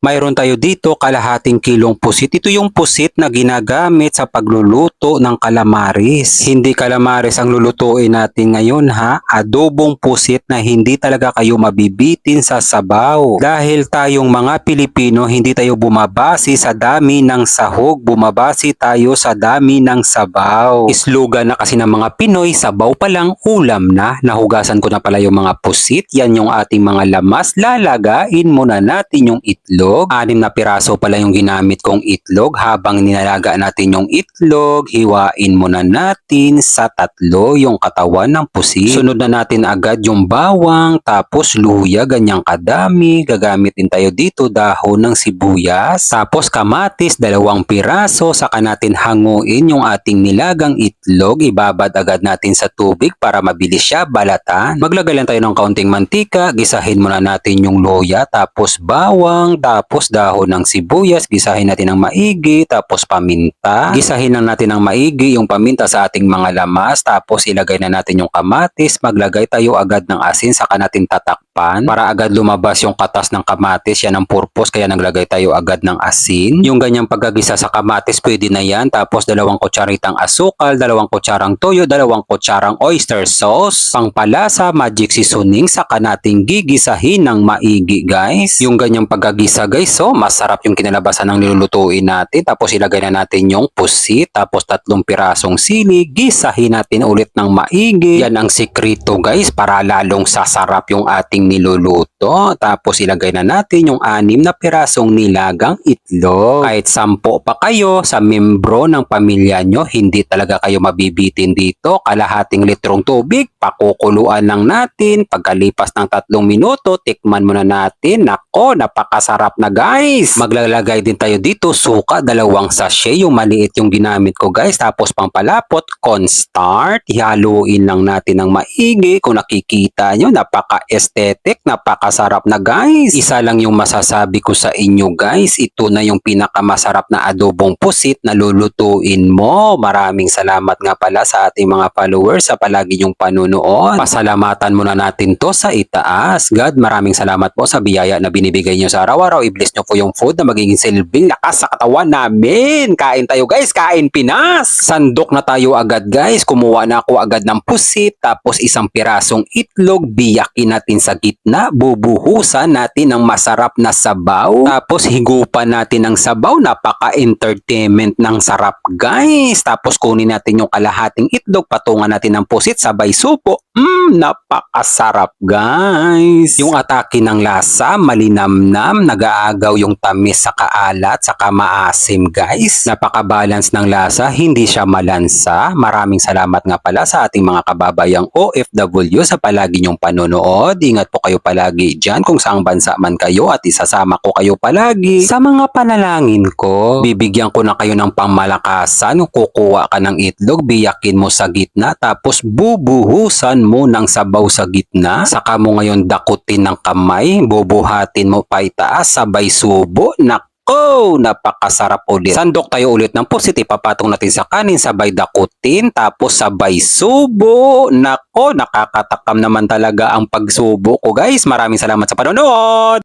Mayroon tayo dito kalahating kilong pusit. Ito yung pusit na ginagamit sa pagluluto ng calamares. Hindi calamares ang lulutuin natin ngayon ha. Adobong pusit na hindi talaga kayo mabibitin sa sabaw. Dahil tayong mga Pilipino, hindi tayo bumabase sa dami ng sahog. Bumabase tayo sa dami ng sabaw. Slogan na kasi ng mga Pinoy, sabaw pa lang ulam na. Nahugasan ko na pala yung mga pusit. Yan yung ating mga lamas. Lalagain muna natin yung itlog. 6 na piraso pala yung ginamit kong itlog. Habang ninalaga natin yung itlog, hiwain muna natin sa 3 yung katawan ng pusit. Sunod na natin agad yung bawang, tapos luya, ganyang kadami. Gagamit din tayo dito dahon ng sibuyas, tapos kamatis, 2 piraso. Saka natin hanguin yung ating nilagang itlog. Ibabad agad natin sa tubig para mabilis siya balatan. Maglagay lang tayo ng kaunting mantika. Gisahin muna natin yung luya, tapos bawang, tapos dahon ng sibuyas, gisahin natin ng maigi, tapos paminta. Gisahin lang natin ng maigi yung paminta sa ating mga lamas, tapos ilagay na natin yung kamatis. Maglagay tayo agad ng asin, saka natin tatakpan para agad lumabas yung katas ng kamatis. Yan ang purpose, kaya naglagay tayo agad ng asin. Yung ganyang paggagisa sa kamatis, pwede na yan. Tapos 2 kutsaritang asukal, 2 kutsarang toyo, 2 kutsarang oyster sauce, pangpalasa, magic seasoning, saka natin gigisahin ng maigi guys. Yung ganyang paggagisa guys, so masarap yung kinalabasan ng nilulutuin natin. Tapos ilagay na natin yung pusit, tapos 3 pirasong sili, gisahin natin ulit ng maigi. Yan ang sikreto guys, para lalong sasarap yung ating niluluto. Tapos ilagay na natin yung 6 na pirasong nilagang itlog. Kahit 10 pa kayo sa membro ng pamilya nyo, hindi talaga kayo mabibitin dito. Kalahating litrong tubig, pakukuluan lang natin. Pagkalipas ng 3 minuto, tikman muna natin. Nako, napakasarap na guys. Maglalagay din tayo dito suka, 2 sachet, yung maliit yung ginamit ko guys. Tapos pampalapot, cornstarch. Ihaluin lang natin ng maigi. Kung nakikita nyo, napaka-aesthetic, napakasarap na guys. Isa lang yung masasabi ko sa inyo guys, ito na yung pinakamasarap na adobong pusit na lulutuin mo. Maraming salamat nga pala sa ating mga followers sa palagi yung panunood. Pasalamatan muna natin to sa itaas. God, maraming salamat po sa biyaya na binibigay nyo sa araw-araw. I-bless nyo po yung food na magiging silbing lakas sa katawan namin. Kain tayo guys, kain Pinas! Sandok na tayo agad guys. Kumuha na ako agad ng pusit, tapos 1 pirasong itlog, biyakin natin sa gitna, bubuhusan natin ng masarap na sabaw, tapos higupan natin ng sabaw. Napaka-entertainment ng sarap guys. Tapos kunin natin yung kalahating itlog, patungan natin ng pusit, sabay supo. Napakasarap guys. Yung atake ng lasa, malinamnam, nag-aagaw yung tamis sa kaalat, saka maasim guys. Napaka-balance ng lasa, hindi siya malansa. Maraming salamat nga pala sa ating mga kababayang OFW sa palagi nyong panonood. Ingat po kayo palagi dyan kung saang bansa man kayo, at isasama ko kayo palagi sa mga panalangin ko. Bibigyan ko na kayo ng pangmalakasan. Kukuha ka ng itlog, biyakin mo sa gitna, tapos bubuhusan mo ng sabaw sa gitna. Saka mo ngayon dakutin ng kamay, bubuhatin mo pa itaas, sabay subo. Nako, napakasarap ulit. Sandok tayo ulit ng pusit, ipapatong natin sa kanin, sabay dakutin, tapos sabay subo. Nako, nakakatakam naman talaga ang pagsubo ko guys. Maraming salamat sa panonood.